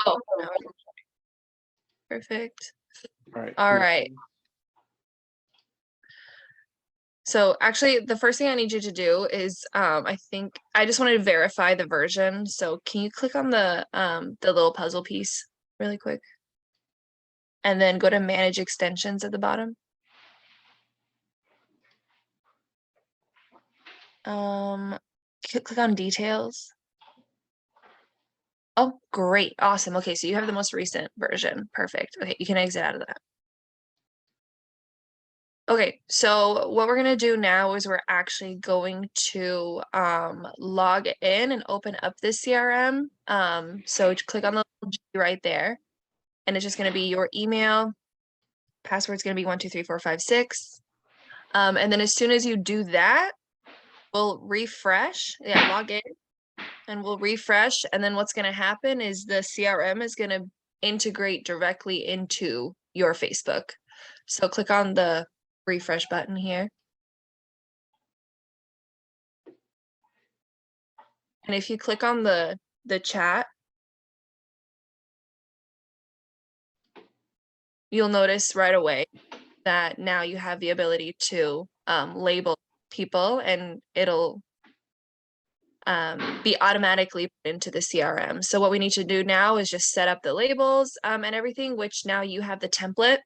Oh, no. Perfect. All right. All right. So actually, the first thing I need you to do is, I think I just wanted to verify the version. So can you click on the little puzzle piece really quick? And then go to manage extensions at the bottom. Click on details. Oh, great. Awesome. Okay, so you have the most recent version. Perfect. Okay, you can exit out of that. Okay, so what we're gonna do now is we're actually going to log in and open up the CRM. So click on the little G right there, and it's just gonna be your email. Password's gonna be 12345 6. And then as soon as you do that, we'll refresh. Yeah, log in, and we'll refresh. And then what's gonna happen is the CRM is gonna integrate directly into your Facebook. So click on the refresh button here. And if you click on the chat, you'll notice right away that now you have the ability to label people, and it'll be automatically put into the CRM. So what we need to do now is just set up the labels and everything, which now you have the template.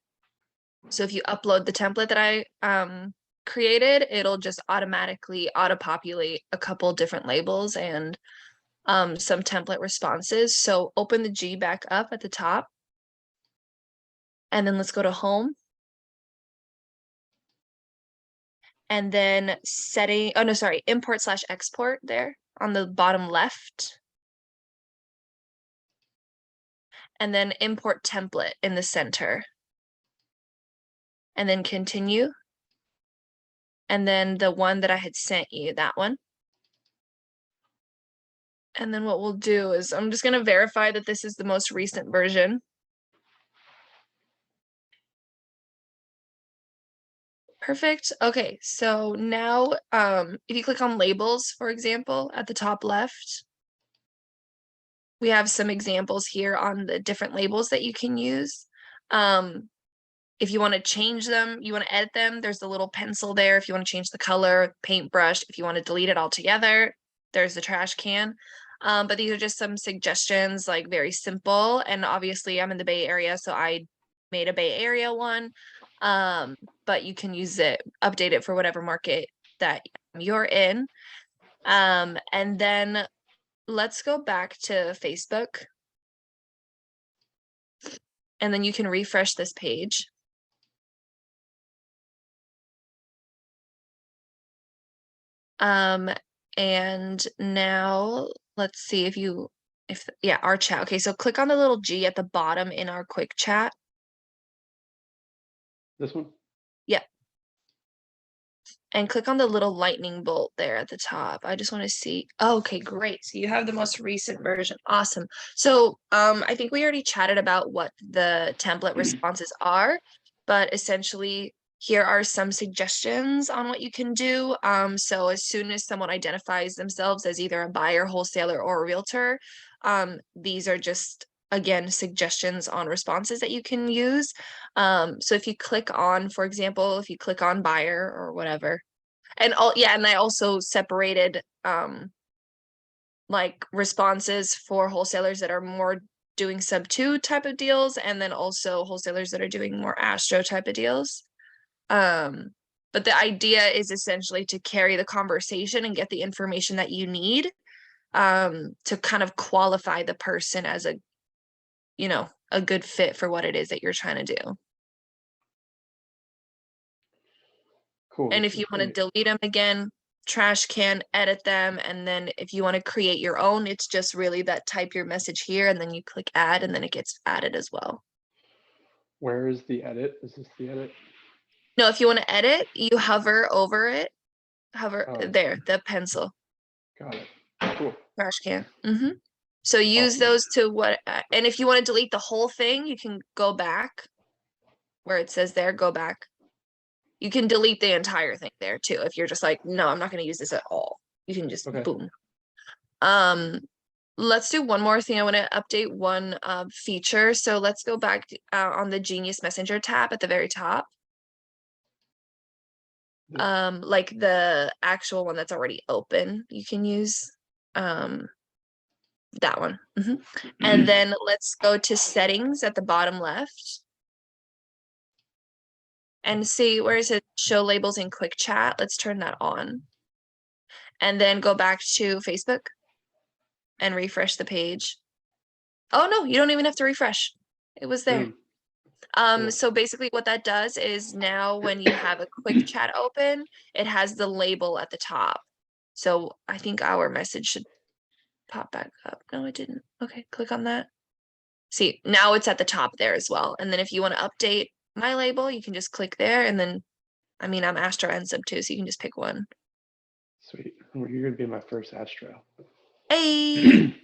So if you upload the template that I created, it'll just automatically auto-populate a couple different labels and some template responses. So open the G back up at the top. And then let's go to home. And then setting, oh no, sorry, import/export there on the bottom left. And then import template in the center. And then continue. And then the one that I had sent you, that one. And then what we'll do is I'm just going to verify that this is the most recent version. Perfect. Okay, so now if you click on labels, for example, at the top left, we have some examples here on the different labels that you can use. If you want to change them, you want to edit them, there's the little pencil there. If you want to change the color, paintbrush, if you want to delete it altogether, there's the trash can. But these are just some suggestions, like very simple. And obviously I'm in the Bay Area, so I made a Bay Area one. But you can use it, update it for whatever market that you're in. And then let's go back to Facebook. And then you can refresh this page. And now let's see yeah, our chat. Okay, so click on the little G at the bottom in our quick chat. This one? Yep. And click on the little lightning bolt there at the top. I just want to see. Oh, okay, great. So you have the most recent version. Awesome. So I think we already chatted about what the template responses are, but essentially here are some suggestions on what you can do. So as soon as someone identifies themselves as either a buyer, wholesaler, or a realtor, these are just, again, suggestions on responses that you can use. So if you click on, for example, if you click on buyer or whatever, and I also separated like responses for wholesalers that are more doing sub 2 type of deals, and then also wholesalers that are doing more Astro type of deals. But the idea is essentially to carry the conversation and get the information that you need to kind of qualify the person as a good fit for what it is that you're trying to do. Cool. And if you want to delete them again, trash can, edit them. And then if you want to create your own, it's just really that type your message here and then you click add and then it gets added as well. Where is the edit? Is this the edit? No, if you want to edit, you hover over it. There, the pencil. Got it. Cool. Trash can. So use those to and if you want to delete the whole thing, you can go back where it says there, go back. You can delete the entire thing there too. If you're just like, no, I'm not going to use this at all. You can just boom. let's do one more thing. I want to update one feature. So let's go back on the Genius Messenger tab at the very top. Like the actual one that's already open, you can use that one. And then let's go to settings at the bottom left. And see where it says show labels in quick chat. Let's turn that on. And then go back to Facebook and refresh the page. Oh no, you don't even have to refresh. It was there. Cool. So basically what that does is now when you have a quick chat open, it has the label at the top. So I think our message should pop back up. No, it didn't. Okay, click on that. See, now it's at the top there as well. And then if you want to update my label, you can just click there. And then, I mean, I'm Astro and Sub too, so you can just pick one. Sweet. Well, you're going to be my first Astro. Hey!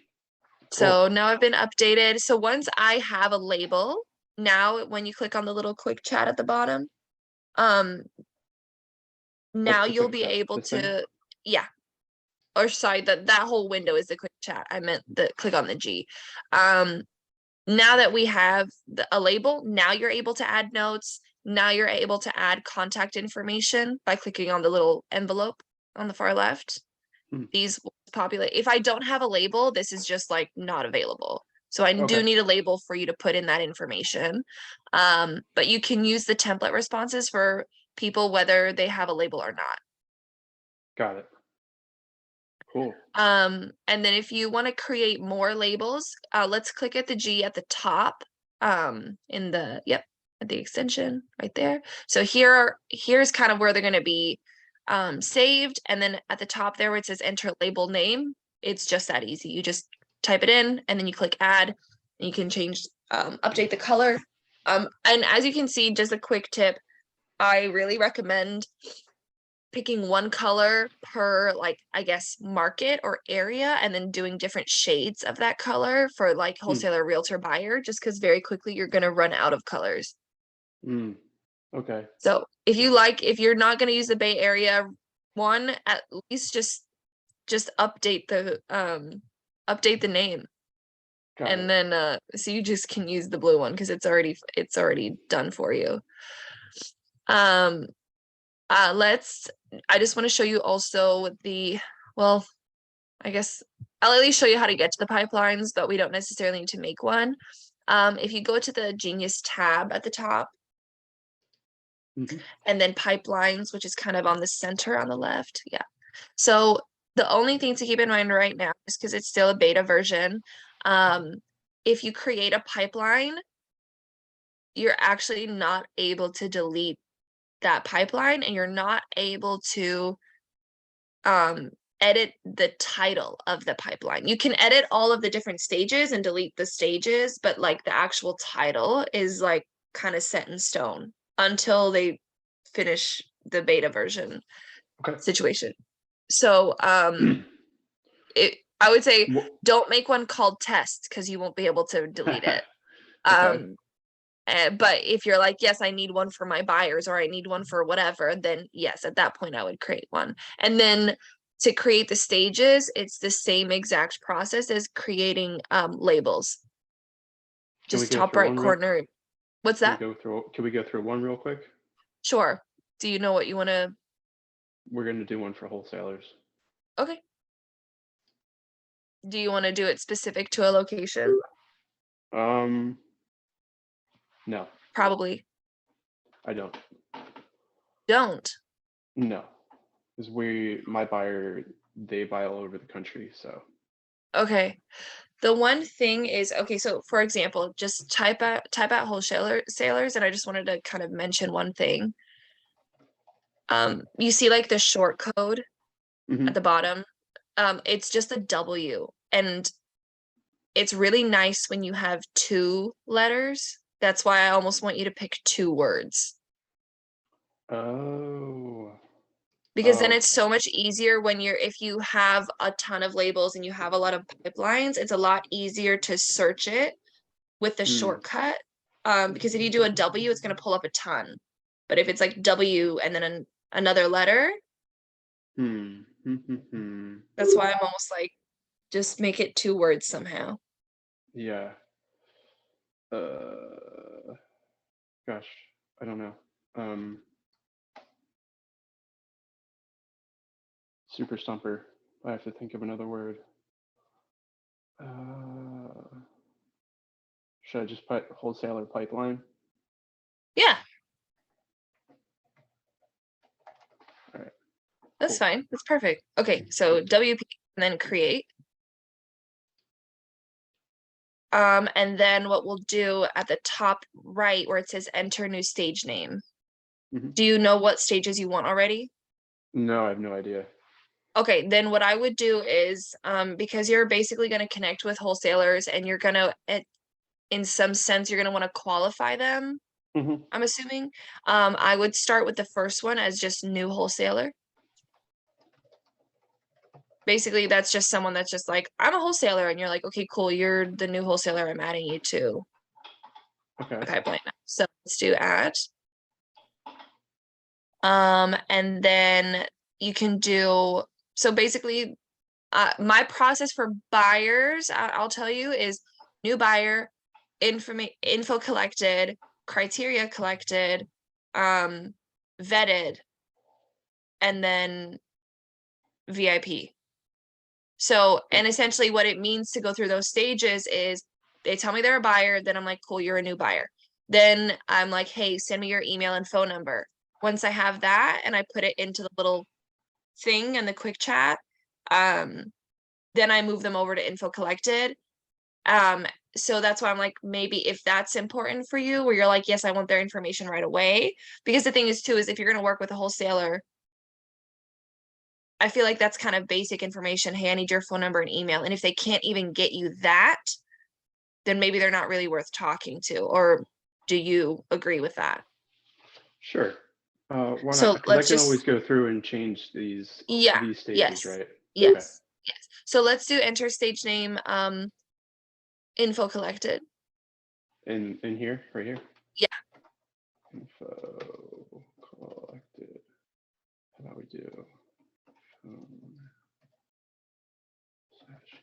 So now I've been updated. So once I have a label, now when you click on the little quick chat at the bottom, now you'll be able to, yeah. Or sorry, that whole window is the quick chat. I meant the click on the G. Now that we have a label, now you're able to add notes. Now you're able to add contact information by clicking on the little envelope on the far left. These will populate. If I don't have a label, this is just like not available. So I do need a label for you to put in that information. But you can use the template responses for people whether they have a label or not. Got it. Cool. And then if you want to create more labels, let's click at the G at the top, in the, at the extension right there. So here's kind of where they're going to be saved. And then at the top there where it says enter label name, it's just that easy. You just type it in and then you click add and you can change, update the color. And as you can see, just a quick tip, I really recommend picking one color per, like, I guess, market or area, and then doing different shades of that color for like wholesaler, realtor, buyer, just because very quickly you're going to run out of colors. Okay. So if you're not going to use the Bay Area one, at least just update the name. And then so you just can use the blue one because it's already done for you. I just want to show you also well, I guess I'll at least show you how to get to the pipelines, but we don't necessarily need to make one. If you go to the Genius tab at the top, and then pipelines, which is kind of on the center on the left. Yeah. So the only thing to keep in mind right now is because it's still a beta version. If you create a pipeline, you're actually not able to delete that pipeline, and you're not able to edit the title of the pipeline. You can edit all of the different stages and delete the stages, but like the actual title is like kind of set in stone until they finish the beta version situation. So I would say don't make one called test because you won't be able to delete it. But if you're like, yes, I need one for my buyers or I need one for whatever, then yes, at that point I would create one. And then to create the stages, it's the same exact process as creating labels. Just top right corner. What's that? Can we go through one real quick? Sure. Do you know what you want to? We're going to do one for wholesalers. Okay. Do you want to do it specific to a location? No. Probably. I don't. Don't? No. Because my buyer, they buy all over the country, so. Okay. The one thing is, okay, so for example, just type out wholesalers, and I just wanted to kind of mention one thing. You see like the short code at the bottom. It's just a W, and it's really nice when you have two letters. That's why I almost want you to pick two words. Oh. Because then it's so much easier when if you have a ton of labels and you have a lot of pipelines, it's a lot easier to search it with the shortcut. Because if you do a W, it's going to pull up a ton. But if it's like W and then another letter, that's why I'm almost like Just make it 2 words somehow. Yeah. Gosh, I don't know. Super stumper. I have to think of another word. Should I just put wholesaler pipeline? Yeah, All right. that's Cool. fine. That's perfect. Okay, so WP and then create. And then what we'll do at the top right where it says enter new stage name. Mhm. Do you know what stages you want already? No, I have no idea. Okay, then what I would do is because you're basically going to connect with wholesalers and you're going to, in some sense, you're going to want to qualify them, Mhm. I'm assuming. I would start with the first one as just new wholesaler. Basically, that's just someone that's just like, I'm a wholesaler, and you're like, okay, cool, you're the new wholesaler I'm adding you to Okay. the pipeline. So let's do add. And then you can do, so basically, my process for buyers, I'll tell you, is new buyer, info collected, criteria collected, vetted, and then VIP. So, and essentially what it means to go through those stages is they tell me they're a buyer, then I'm like, cool, you're a new buyer. Then I'm like, hey, send me your email and phone number. Once I have that and I put it into the little thing and the quick chat, then I move them over to info collected. So that's why I'm like, maybe if that's important for you, where you're like, yes, I want their information right away. Because the thing is too, is if you're gonna work with a wholesaler, I feel like that's kind of basic information. Hey, I need your phone number and email. And if they can't even get you that, then maybe they're not really worth talking to. Or do you agree with that? Sure. Why not? So Because I let's can always just, go through and change yeah, these stages, yes, right? Okay. yes, yes. So let's do enter stage name, info collected. In here, right here. Yeah. Info collected. How about we do? Slash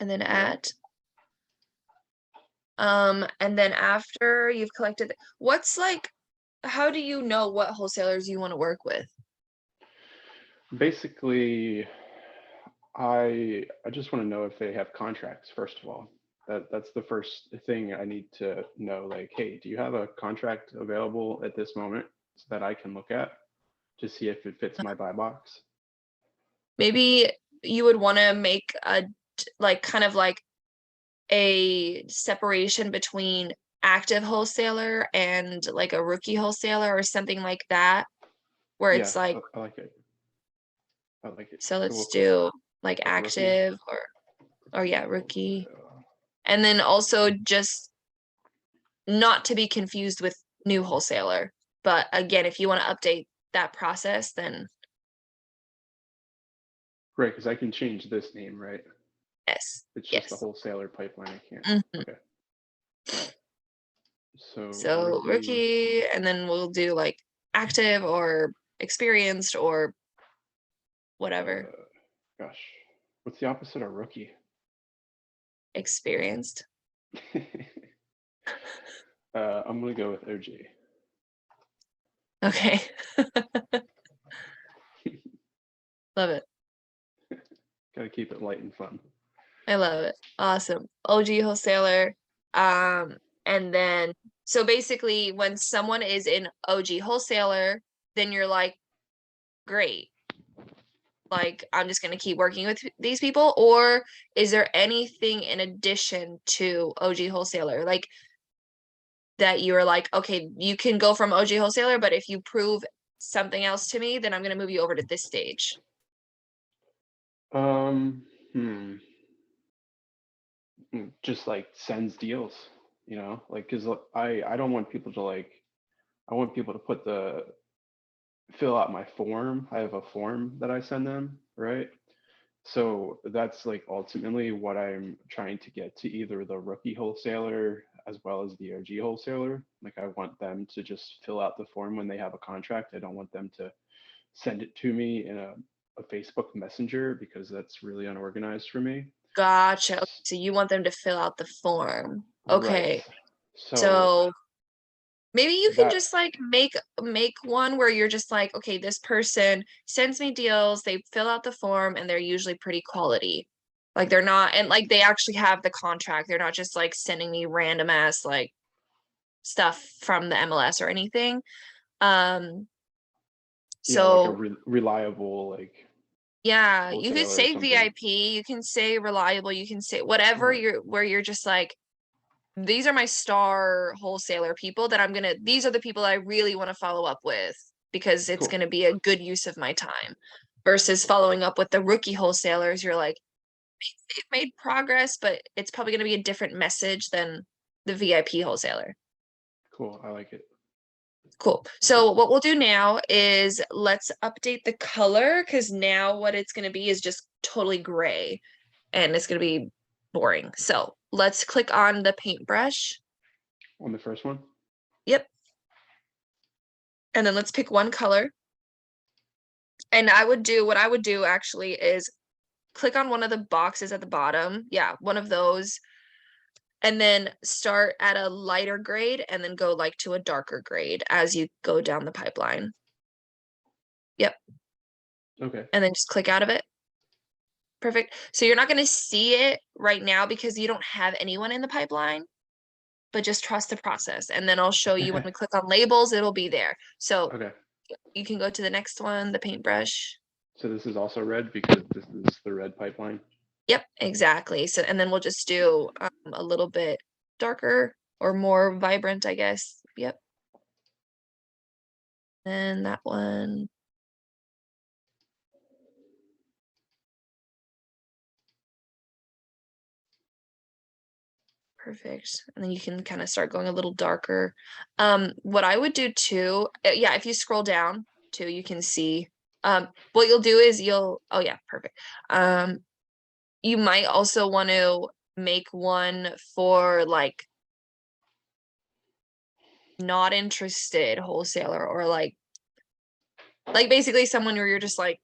And then email. add. And then after you've collected, what's like, how do you know what wholesalers you want to work with? Basically, I just want to know if they have contracts, first of all. That's the first thing I need to know. Like, hey, do you have a contract available at this moment so that I can look at to see if it fits my buy box? Maybe you would want to make a like kind of like a separation between active wholesaler and like a rookie wholesaler or something like that, where Yeah, it's like, I like it. I like it. so So let's we'll do like put rookie. active or yeah, rookie. Wholesale. And then also just not to be confused with new wholesaler. But again, if you want to update that process, then Right, because I can change this name, right? yes, It's just a yes. wholesaler pipeline. I can't. Mhm. Okay. So So rookie. rookie, and then we'll do like active or experienced or whatever. Gosh, what's the opposite of rookie? Experienced. I'm gonna go with OG. Okay. Love it. Gotta keep it light and fun. I love it. Awesome. OG wholesaler. And then so basically when someone is in OG wholesaler, then you're like, great. Like I'm just gonna keep working with these people, or is there anything in addition to OG wholesaler? Like that you're like, okay, you can go from OG wholesaler, but if you prove something else to me, then I'm gonna move you over to this stage. Um, hmm. Just like sends deals, like because I don't want people to like I want people to fill out my form. I have a form that I send them, right? So that's like ultimately what I'm trying to get to either the rookie wholesaler as well as the OG wholesaler. Like I want them to just fill out the form when they have a contract. I don't want them to send it to me in a a Facebook Messenger because that's really unorganized for me. Gotcha. Okay, so you want them to fill out the form. Right. Okay. So So maybe you can that, just like make one where you're just like, okay, this person sends me deals, they fill out the form, and they're usually pretty quality. Like they're not, and like they actually have the contract. They're not just like sending me random ass like stuff from the MLS or anything. Um, yeah, like a so reliable like yeah, you could wholesaler or say something. VIP, you can say reliable, you can say whatever Right. you're where you're just like, these are my star wholesaler people that I'm gonna, these are the people I really want to follow up with because it's Cool. gonna be a good use of my time versus following up with the rookie wholesalers. You're like, they've made progress, but it's probably gonna be a different message than the VIP wholesaler. Cool. I like it. Cool. Cool. So what we'll do now is let's update the color because now what it's going to be is just totally gray and it's going to be boring. So let's click on the paintbrush. On the first one. Yep. And then let's pick one color. And what I would do actually is click on one of the boxes at the bottom. Yeah, one of those. And then start at a lighter grade and then go like to a darker grade as you go down the pipeline. Yep. Okay. And then just click out of it. Perfect. So you're not going to see it right now because you don't have anyone in the pipeline, but just trust the process. And then I'll show you when we click on labels, it'll be there. So Okay. you can go to the next one, the paintbrush. So this is also red because this is the red pipeline. Yep, exactly. So, and then we'll just do a little bit darker or more vibrant, I guess. Yep. And that one. Perfect. And then you can kind of start going a little darker. What I would do too, yeah, if you scroll down too, you can see what you'll do is oh yeah, perfect. You might also want to make one for like not interested wholesaler or like basically someone where you're just like,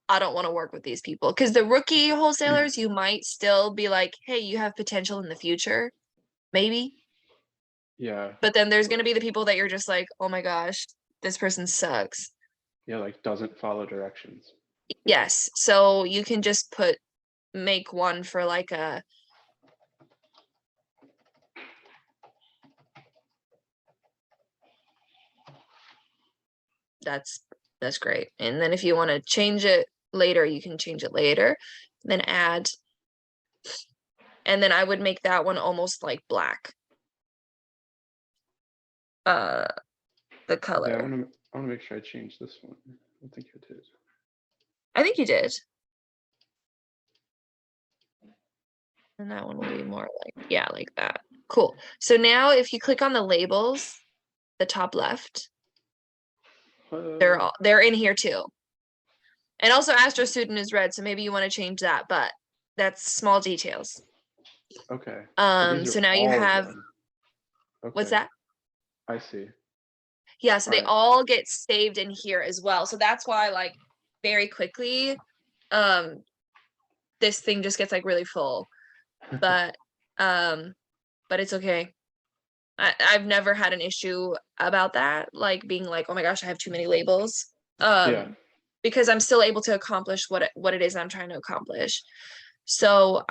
I don't want to work with these people. Because the rookie wholesalers, you might still be like, hey, you have potential in the future, maybe. Yeah. But then there's gonna be the people that you're just like, oh my gosh, this person sucks. Yeah, like doesn't follow directions. Yes. So you can just make one for like a that's great. And then if you want to change it later, you can change it later. Then add. And then I would make that one almost like black. The Yeah, color. I wanna make sure I change this one. I don't think I did. I think you did. And that one will be more like, yeah, like that. Cool. So now if you click on the labels, the top left, they're in here too. And also Astro Student is red, so maybe you want to change that, but that's small details. Okay. So these are So now you all have, red. what's Okay. that? I see. Yeah, so All they right. all get saved in here as well. So that's why like very quickly, um, this thing just gets like really full. But it's okay. I've never had an issue about that, like being like, oh my gosh, I have too many labels. Yeah. Because I'm still able to accomplish what it is I'm trying to accomplish. So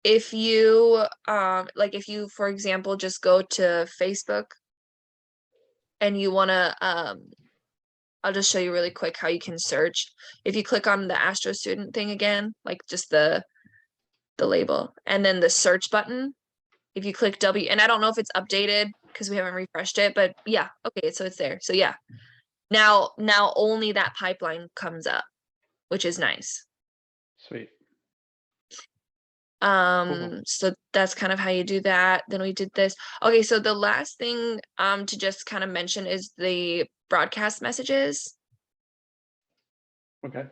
if you like if you for example just go to Facebook and you want to I'll just show you really quick how you can search. If you click on the Astro Student thing again, like just the label and then the search button, if you click W, and I don't know if it's updated because we haven't refreshed it, but yeah, okay, so it's there. So yeah, now only that pipeline comes up, which is nice. Sweet. Cool. So that's kind of how you do that. Then we did this. Okay, so the last thing to just kind of mention is the broadcast messages. Okay.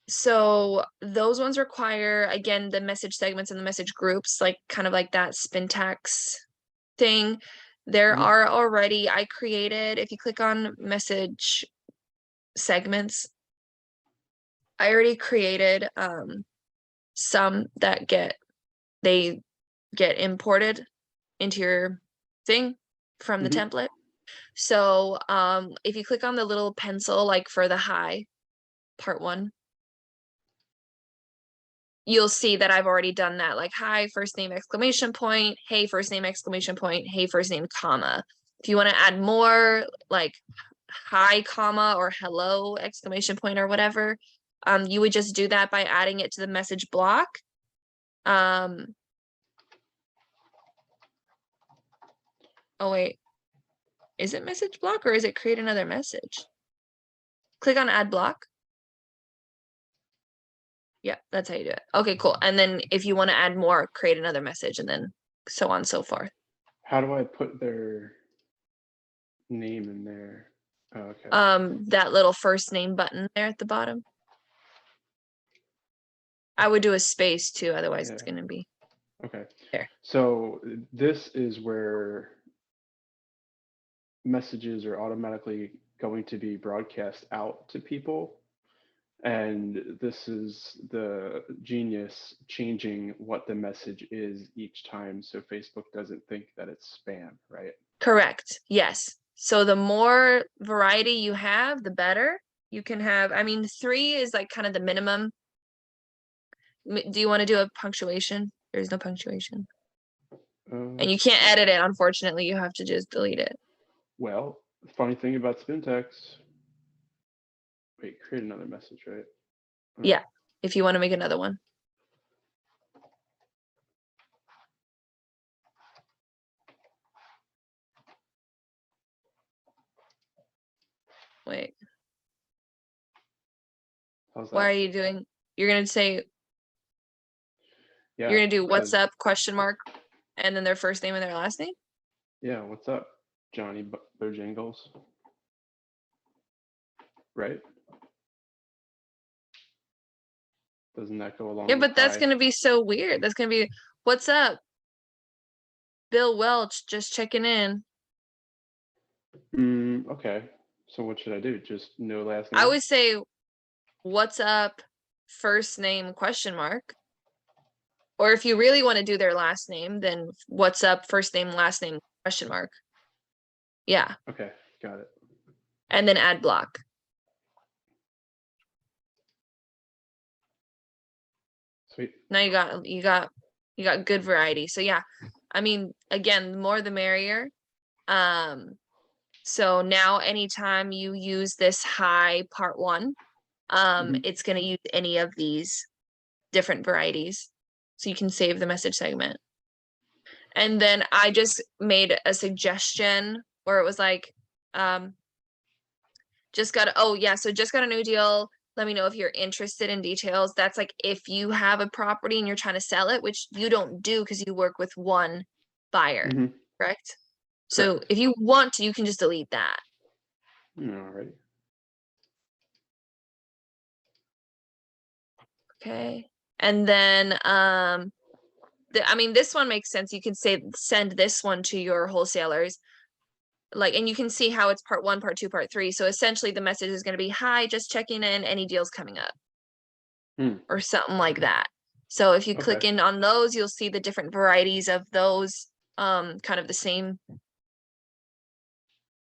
So those ones require again the message segments and the message groups, like kind of like that Spintax thing. There Mhm. are already, I created, if you click on message segments, I already created some that get imported into your thing from the Mhm. template. So if you click on the little pencil, like for the hi part 1, you'll see that I've already done that. Like, hi, first name, exclamation point, hey, first name, exclamation point, hey, first name, comma. If you want to add more, like hi, comma, or hello, exclamation point, or whatever, you would just do that by adding it to the message block. Oh wait, is it message block or is it create another message? Click on add block. Yeah, that's how you do it. Okay, cool. And then if you want to add more, create another message, and then so on and so forth. How do I put their name in there? Oh, okay. That little first name button there at the bottom. I would do a space too, otherwise it's Yeah. gonna be Okay. there. So this is where messages are automatically going to be broadcast out to people. And this is the genius changing what the message is each time so Facebook doesn't think that it's spam, right? Correct. Yes. So the more variety you have, the better. You can have, I mean, 3 is like kind of the minimum. Do you want to do a punctuation? There's no punctuation. And you can't edit it, unfortunately. You have to just delete it. Well, funny thing about Spintex. Wait, create another message, right? Yeah. If you want to make another one. Wait. How's Why that? are you doing? You're gonna say Yeah, you're gonna do what's because up question mark and then their first name and their last name? yeah, what's up, Johnny Bojangles? Right? Doesn't that go Yeah, along with but that's hi? gonna be so weird. That's gonna be what's up? Bill Welch just checking in. Okay. So what should I do? Just no last I name? would say what's up first name question mark. Or if you really want to do their last name, then what's up first name last name question mark. Yeah. Okay, got it. And then add block. Sweet. Now you got good variety. So yeah, I mean, again, the more the merrier. So now anytime you use this hi part 1, Mhm. it's going to use any of these different varieties. So you can save the message segment. And then I just made a suggestion where it was like, just got a new deal. Let me know if you're interested in details. That's like if you have a property and you're trying to sell it, which you don't do because you work with one buyer, Mhm. correct? So Correct. if you want to, you can just delete that. Alrighty. Okay. And then I mean this one makes sense. You can say send this one to your wholesalers. Like, and you can see how it's part 1, part 2, part 3. So essentially the message is going to be, hi, just checking in, any deals coming up, or something like that. So if you Okay. click in on those, you'll see the different varieties of those, kind of the same.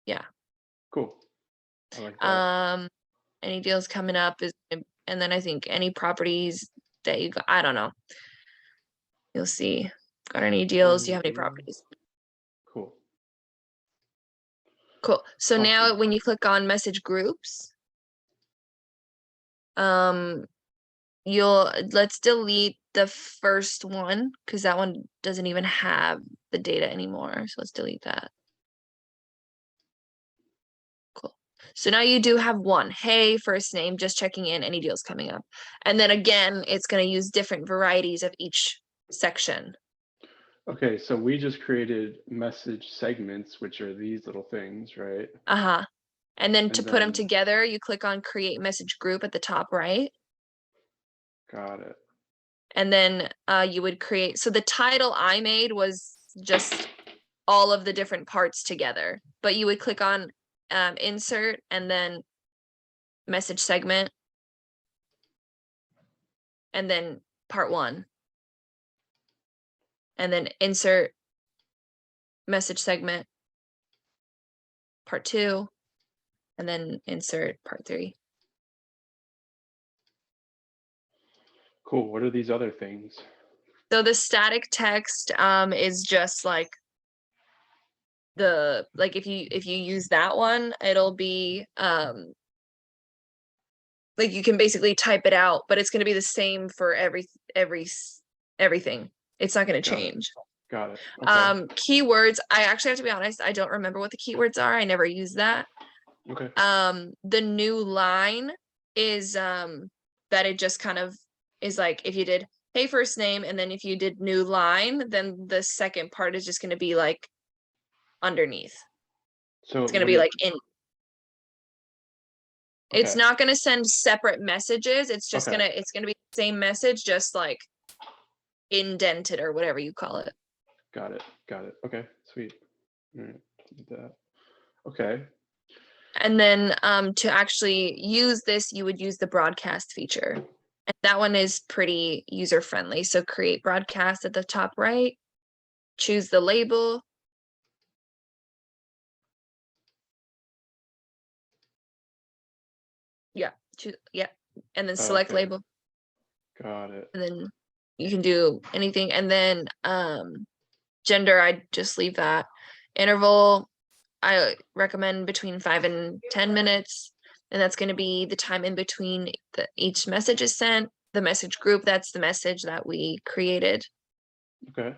Yeah. Cool. I like that. Any deals coming up is, and then I think any properties that you got, I don't know. You'll see. Got any deals? Do you Any have any deals? properties? Cool. Cool. So Awesome. now when you click on message groups, um, let's delete the first one because that one doesn't even have the data anymore. So let's delete that. Cool. So now you do have one. Hey, first name, just checking in, any deals coming up. And then again, it's going to use different varieties of each section. Okay, so we just created message segments, which are these little things, right? Uh-huh. And then to And put them then, together, you click on create message group at the top right. got it. And then you would create. So the title I made was just all of the different parts together, but you would click on insert and then message segment. and then part 1. And then insert message segment part 2, and then insert part 3. Cool. What are these other things? So the static text is just like if you use that one, it'll be like you can basically type it out, but it's going to be the same for everything. It's not going to change. Got it. Okay. Keywords, I actually have to be honest, I don't remember what the keywords are. I never use that. Okay. The new line is that it just kind of is like if you did hey first name, and then if you did new line, then the second part is just going to be like underneath. So It's going to be like in. Okay. It's not going to send separate messages. It's just Okay. it's gonna be the same message, just like indented or whatever you call it. Got it. Got it. Okay. Sweet. All right. Do that. Okay. And then to actually use this, you would use the broadcast feature. And that one is pretty user friendly. So create broadcast at the top right, choose the label. Yeah, and then select Okay. label. Got it. And then you can do anything. And then gender, I just leave that. Interval, I recommend between 5 and 10 minutes. And that's going to be the time in between each message is sent. The message group, that's the message that we created. Okay.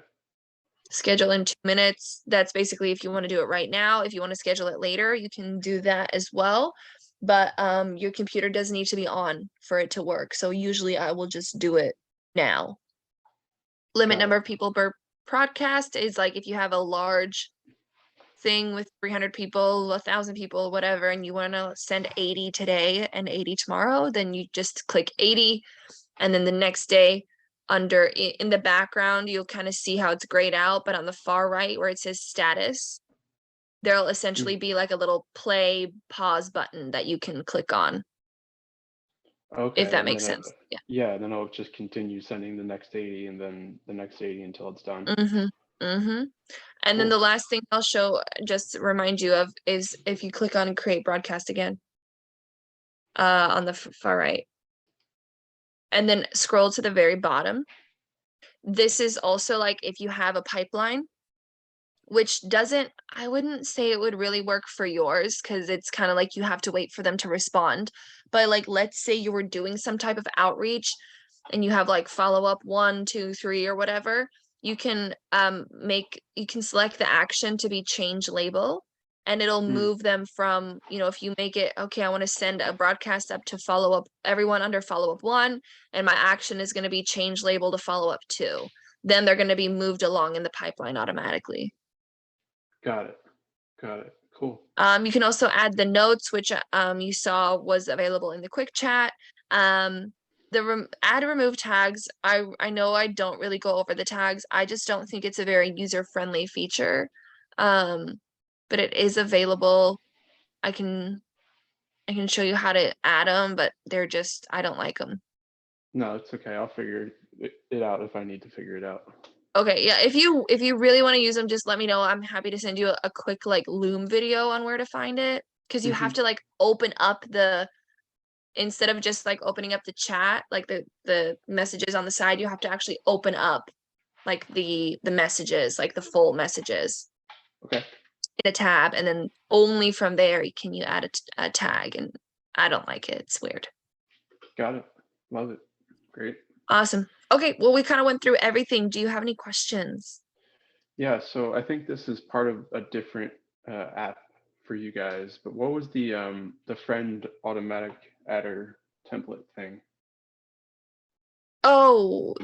Schedule in 2 minutes. That's basically if you want to do it right now. If you want to schedule it later, you can do that as well. But your computer does need to be on for it to work. So usually I will just do it now. Limit number of people per broadcast is like if you have a large thing with 300 people, 1,000 people, whatever, and you want to send 80 today and 80 tomorrow, then you just click 80, and then the next day under in the background you'll kind of see how it's grayed out, but on the far right where it says status, there'll essentially be like a little play pause button that you can click on. Okay. If that makes sense. Yeah. Yeah, then I'll just continue sending the next 80 and then the next 80 until it's done. And then the last thing I'll show, just to remind you of, is if you click on create broadcast again on the far right, and then scroll to the very bottom. This is also like if you have a pipeline, which doesn't, I wouldn't say it would really work for yours because it's kind of like you have to wait for them to respond. But like, let's say you were doing some type of outreach and you have like follow up 1, 2, 3 or whatever, you can you can select the action to be change label, and it'll move them from, if you make it, okay, I want to send a broadcast up to follow up everyone under follow up 1, and my action is going to be change label to follow up 2. Then they're going to be moved along in the pipeline automatically. Got it. Got it. Cool. You can also add the notes, which you saw was available in the quick chat. The add remove tags, I know I don't really go over the tags. I just don't think it's a very user-friendly feature. But it is available. I can show you how to add them, but they're just, I don't like them. No, it's okay. I'll figure it out if I need to figure it out. Okay, yeah, if you really want to use them, just let me know. I'm happy to send you a quick like Loom video on where to find it, because you have to like open up instead of just like opening up the chat, like the messages on the side, you have to actually open up like the messages, like the full messages. Okay. In a tab, and then only from there can you add a tag, and I don't like it. It's weird. Got it. Love it. Great. Awesome. Okay, well, we kind of went through everything. Do you have any questions? Yeah, so I think this is part of a different app for you guys, but what was the friend automatic adder template thing? Oh,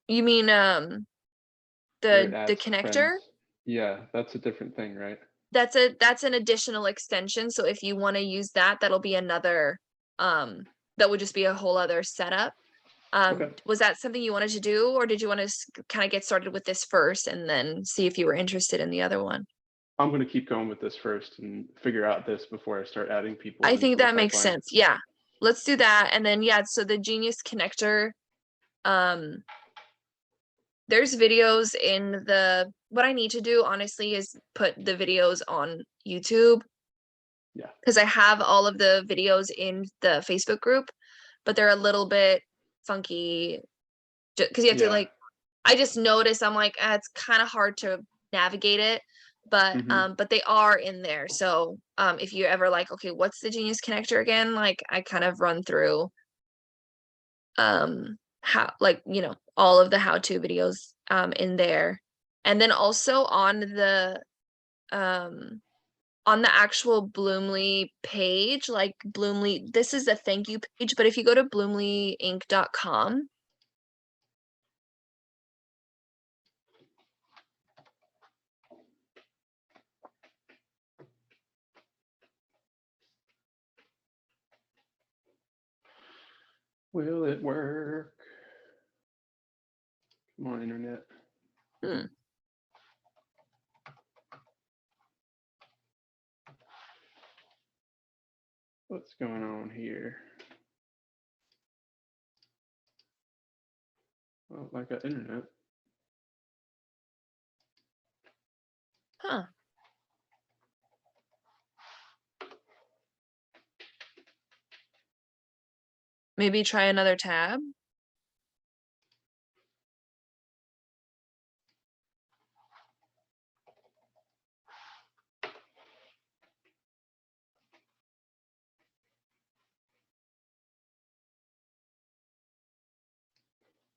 you mean the connector? Friends. Yeah, that's a different thing, right? That's an additional extension. So if you want to use that, that'll be another that would just be a whole other setup. Okay. Was that something you wanted to do, or did you want to kind of get started with this first and then see if you were interested in the other one? I'm going to keep going with this first and figure out this before I start adding people. I think that makes sense. Yeah. let's do that. And then, yeah, so the Genius connector, there's videos in what I need to do, honestly, is put the videos on YouTube. Yeah. Because I have all of the videos in the Facebook group, but they're a little bit funky. Because you have to Yeah. I just noticed, I'm like, it's kind of hard to navigate it, but they are in there. So if you're ever like, okay, what's the Genius connector again? Like, I kind of run through how, like, all of the how-to videos in there. And then also on the actual Bloomly page, like Bloomly, this is a thank you page, but if you go to bloomlyinc.com, Will it work? Come on, internet. What's going on here? Well, I got internet. huh. Maybe try another tab.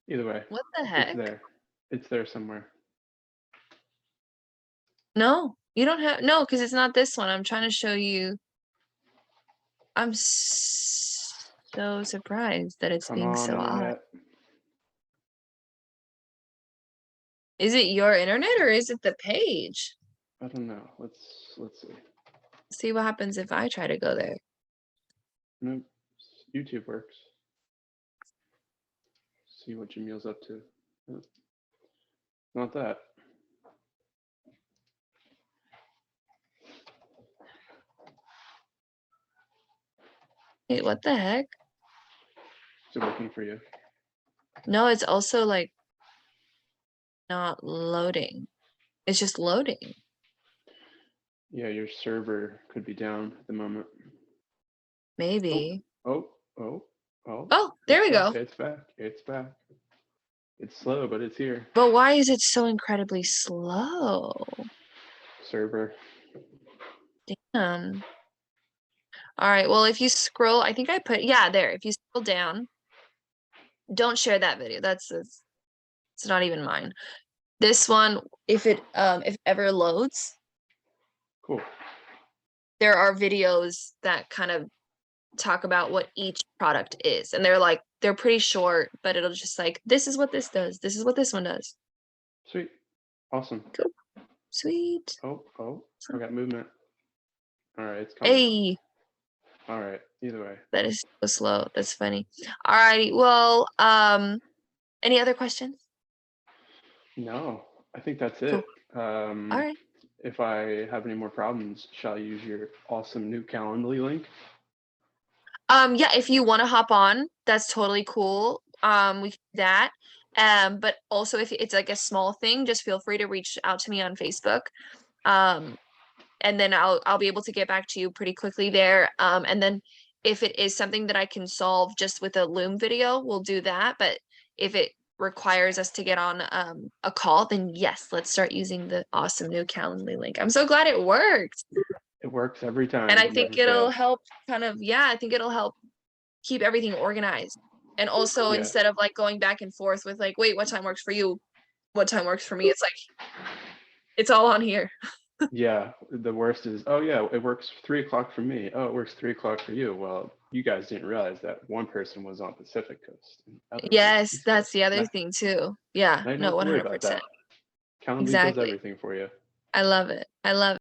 Either way, What the it's heck? there. It's there somewhere. No, you don't have, no, because it's not this one. I'm trying to show you. I'm so surprised that it's Come being on, so odd. internet. Is it your internet or is it the page? I don't know. Let's see. See what happens if I try to go there. Nope. YouTube works. See what Jamil's up to. Nope. Not that. Wait, what the heck? Is it working for you? No, it's also like not loading. It's just loading. Yeah, your server could be down at the moment. Maybe. Oh, there we go. It's back. It's back. It's slow, but it's here. But why is it so incredibly slow? Server. Damn. All right, well, if you scroll, I think I put, yeah, there. If you scroll down, don't share that video. It's not even mine. This one, if it ever loads, Cool. there are videos that kind of talk about what each product is. And they're pretty short, but it'll just like, this is what this does. This is what this one does. Sweet. Awesome. Cool. Sweet. Oh, I got movement. All right, it's coming. Hey, All right, either way. that is so slow. That's funny. All righty. Well, any other questions? No, I think that's Cool. it. All right. If I have any more problems, shall I use your awesome new Calendly link? Yeah, if you want to hop on, that's totally cool. We can do that. But also if it's like a small thing, just feel free to reach out to me on Facebook. And then I'll be able to get back to you pretty quickly there. And then if it is something that I can solve just with a Loom video, we'll do that. But if it requires us to get on a call, then yes, let's start using the awesome new Calendly link. I'm so glad it worked. It works every time. And I It think never it'll fails. help I think it'll help keep everything organized. And also Yeah. instead of like going back and forth with like, wait, what time works for you? What time works for me? It's like, it's all on here. Yeah, the worst is, oh yeah, it works 3 o'clock for me. Oh, it works 3 o'clock for you. Well, you guys didn't realize that one person was on Pacific Coast and the other one was Yes, East that's Coast. the other thing too. Yeah, Now you don't no, have to worry about 100%. that. Calendly does Exactly. everything for you. I love it. I love it.